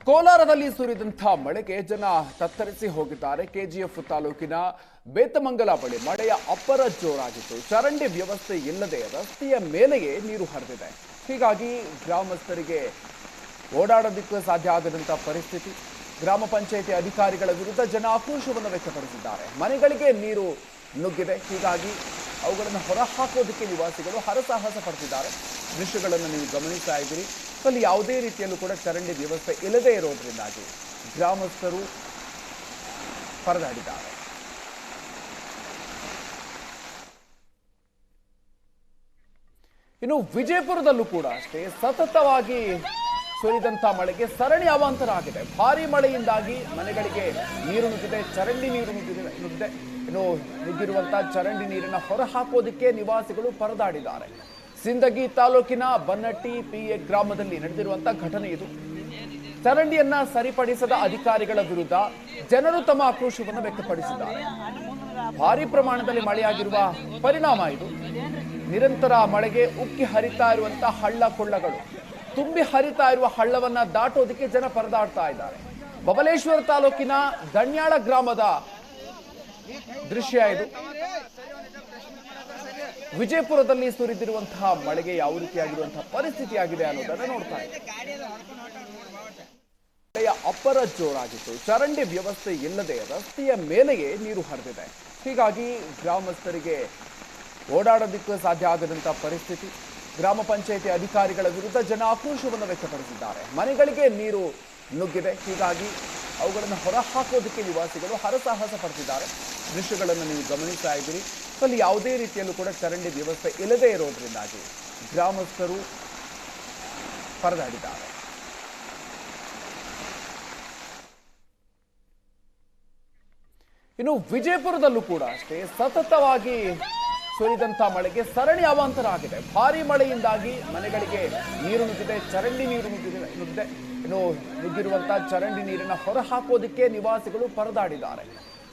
ಕೋಲಾರದಲ್ಲಿ ಸುರಿದಂಥ ಮಳೆಗೆ ಜನ ತತ್ತರಿಸಿ ಹೋಗಿದ್ದಾರೆ. ಕೆಜಿಎಫ್ ತಾಲೂಕಿನ ಬೇತಮಂಗಲ ಬಳಿ ಮಳೆಯ ಅಬ್ಬರ ಜೋರಾಗಿತ್ತು. ಚರಂಡಿ ವ್ಯವಸ್ಥೆ ಇಲ್ಲದೆ ರಸ್ತೆಯ ಮೇಲೆಯೇ ನೀರು ಹರಿದಿದೆ. ಹೀಗಾಗಿ ಗ್ರಾಮಸ್ಥರಿಗೆ ಓಡಾಡೋದಕ್ಕೂ ಸಾಧ್ಯ ಆಗದಂಥ ಪರಿಸ್ಥಿತಿ. ಗ್ರಾಮ ಪಂಚಾಯಿತಿ ಅಧಿಕಾರಿಗಳ ವಿರುದ್ಧ ಜನ ಆಕ್ರೋಶವನ್ನು ವ್ಯಕ್ತಪಡಿಸಿದ್ದಾರೆ. ಮನೆಗಳಿಗೆ ನೀರು ನುಗ್ಗಿದೆ. ಹೀಗಾಗಿ ಅವುಗಳನ್ನು ಹೊರಹಾಕೋದಕ್ಕೆ ನಿವಾಸಿಗಳು ಹರಸಾಹಸ ಪಡ್ತಿದ್ದಾರೆ. ದೃಶ್ಯಗಳನ್ನು ನೀವು ಗಮನಿಸ್ತಾ ಇದ್ದೀರಿ. ಅಲ್ಲಿ ಯಾವುದೇ ರೀತಿಯಲ್ಲೂ ಕೂಡ ಚರಂಡಿ ವ್ಯವಸ್ಥೆ ಇಲ್ಲದೇ ಇರೋದ್ರಿಂದಾಗಿ ಗ್ರಾಮಸ್ಥರು ಪರದಾಡಿದ್ದಾರೆ. ಇನ್ನು ವಿಜಯಪುರದಲ್ಲೂ ಕೂಡ ಅಷ್ಟೇ ಸತತವಾಗಿ ಸುರಿದಂತ ಮಳೆಗೆ ಸರಣಿ ಅವಾಂತರ ಆಗಿದೆ. ಭಾರಿ ಮಳೆಯಿಂದಾಗಿ ಮನೆಗಳಿಗೆ ನೀರು ನುಗ್ಗಿದೆ, ಚರಂಡಿ ನೀರು ನುಗ್ಗಿದೆ. ಇನ್ನು ನುಗ್ಗಿರುವಂತಹ ಚರಂಡಿ ನೀರನ್ನು ಹೊರಹಾಕೋದಕ್ಕೆ ನಿವಾಸಿಗಳು ಪರದಾಡಿದ್ದಾರೆ. ಸಿಂದಗಿ ತಾಲೂಕಿನ ಬನ್ನಟ್ಟಿ ಪಿಎ ಗ್ರಾಮದಲ್ಲಿ ನಡೆದಿರುವಂತಹ ಘಟನೆ ಇದು. ಚರಂಡಿಯನ್ನ ಸರಿಪಡಿಸದ ಅಧಿಕಾರಿಗಳ ವಿರುದ್ಧ ಜನರು ತಮ್ಮ ಆಕ್ರೋಶವನ್ನು ವ್ಯಕ್ತಪಡಿಸಿದ್ದಾರೆ. ಭಾರಿ ಪ್ರಮಾಣದಲ್ಲಿ ಮಳೆಯಾಗಿರುವ ಪರಿಣಾಮ ಇದು. ನಿರಂತರ ಮಳೆಗೆ ಉಕ್ಕಿ ಹರಿತಾ ಇರುವಂತಹ ಹಳ್ಳ ಕೊಳ್ಳಗಳು, ತುಂಬಿ ಹರಿತಾ ಇರುವ ಹಳ್ಳವನ್ನ ದಾಟೋದಕ್ಕೆ ಜನ ಪರದಾಡ್ತಾ ಇದ್ದಾರೆ. ಬಬಲೇಶ್ವರ ತಾಲೂಕಿನ ದಣ್ಯಾಳ ಗ್ರಾಮದ ದೃಶ್ಯ ಇದು. ವಿಜಯಪುರದಲ್ಲಿ ಸುರಿದಿರುವಂತಹ ಮಳೆಗೆ ಯಾವ ರೀತಿಯಾಗಿರುವಂತಹ ಪರಿಸ್ಥಿತಿ ಆಗಿದೆ ಅನ್ನೋದನ್ನ ನೋಡ್ತಾ ಇದ್ದಾರೆ. ಮಳೆಯ ಅಬ್ಬರ ಜೋರಾಗಿತ್ತು. ಚರಂಡಿ ವ್ಯವಸ್ಥೆ ಇಲ್ಲದೆ ರಸ್ತೆಯ ಮೇಲೆಯೇ ನೀರು ಹರಿದಿದೆ. ಹೀಗಾಗಿ ಗ್ರಾಮಸ್ಥರಿಗೆ ಓಡಾಡೋದಕ್ಕೂ ಸಾಧ್ಯ ಆಗದಂಥ ಪರಿಸ್ಥಿತಿ. ಗ್ರಾಮ ಪಂಚಾಯಿತಿ ಅಧಿಕಾರಿಗಳ ವಿರುದ್ಧ ಜನ ಆಕ್ರೋಶವನ್ನು ವ್ಯಕ್ತಪಡಿಸಿದ್ದಾರೆ. ಮನೆಗಳಿಗೆ ನೀರು ನುಗ್ಗಿದೆ. ಹೀಗಾಗಿ ಅವುಗಳನ್ನು ಹೊರಹಾಕೋದಕ್ಕೆ ನಿವಾಸಿಗಳು ಹರಸಾಹಸ ಪಡ್ತಿದ್ದಾರೆ. ದೃಶ್ಯಗಳನ್ನು ನೀವು ಗಮನಿಸ್ತಾ ಇದ್ದೀರಿ. ಅಲ್ಲಿ ಯಾವುದೇ ರೀತಿಯಲ್ಲೂ ಕೂಡ ಚರಂಡಿ ವ್ಯವಸ್ಥೆ ಇಲ್ಲದೇ ಇರೋದ್ರಿಂದಾಗಿ ಗ್ರಾಮಸ್ಥರು ಪರದಾಡಿದ್ದಾರೆ. ಇನ್ನು ವಿಜಯಪುರದಲ್ಲೂ ಕೂಡ ಅಷ್ಟೇ ಸತತವಾಗಿ ಸುರಿದಂತ ಮಳೆಗೆ ಸರಣಿ ಅವಾಂತರ ಆಗಿದೆ. ಭಾರಿ ಮಳೆಯಿಂದಾಗಿ ಮನೆಗಳಿಗೆ ನೀರು ನುಗ್ಗಿದೆ, ಚರಂಡಿ ನೀರು ನುಗ್ಗಿದೆ. ಇನ್ನು ನುಗ್ಗಿರುವಂತಹ ಚರಂಡಿ ನೀರನ್ನು ಹೊರಹಾಕೋದಕ್ಕೆ ನಿವಾಸಿಗಳು ಪರದಾಡಿದ್ದಾರೆ.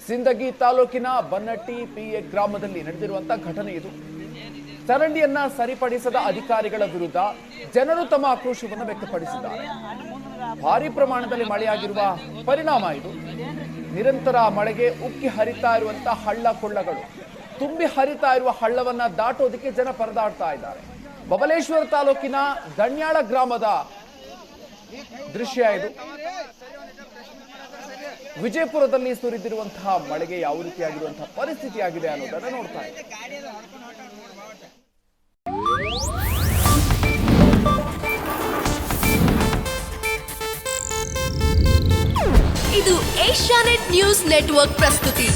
ಸಿಂದಗಿ ತಾಲೂಕಿನ ಬನ್ನಟ್ಟಿ ಪಿಎ ಗ್ರಾಮದಲ್ಲಿ ನಡೆದಿರುವಂತಹ ಘಟನೆ ಇದು. ಚರಂಡಿಯನ್ನ ಸರಿಪಡಿಸದ ಅಧಿಕಾರಿಗಳ ವಿರುದ್ಧ ಜನರು ತಮ್ಮ ಆಕ್ರೋಶವನ್ನು ವ್ಯಕ್ತಪಡಿಸಿದ್ದಾರೆ. ಭಾರಿ ಪ್ರಮಾಣದಲ್ಲಿ ಮಳೆಯಾಗಿರುವ ಪರಿಣಾಮ ಇದು. ನಿರಂತರ ಮಳೆಗೆ ಉಕ್ಕಿ ಹರಿತಾ ಇರುವಂತಹ ಹಳ್ಳ ಕೊಳ್ಳಗಳು, ತುಂಬಿ ಹರಿತಾ ಇರುವ ಹಳ್ಳವನ್ನ ದಾಟೋದಕ್ಕೆ ಜನ ಪರದಾಡ್ತಾ ಇದ್ದಾರೆ. ಬಬಲೇಶ್ವರ ತಾಲೂಕಿನ ದಣ್ಯಾಳ ಗ್ರಾಮದ ದೃಶ್ಯ ಇದು. ವಿಜಯಪುರದಲ್ಲಿ ಸುರಿದಿರುವಂತಹ ಮಳೆಗೆ ಯಾವ ರೀತಿಯಾಗಿರುವಂತಹ ಪರಿಸ್ಥಿತಿ ಆಗಿದೆ ಅನ್ನೋದನ್ನ ನೋಡ್ತಾ ಇದ್ದಾರೆ. ಇದು ಏಷ್ಯಾನೆಟ್ ನ್ಯೂಸ್ ನೆಟ್ವರ್ಕ್ ಪ್ರಸ್ತುತಿ.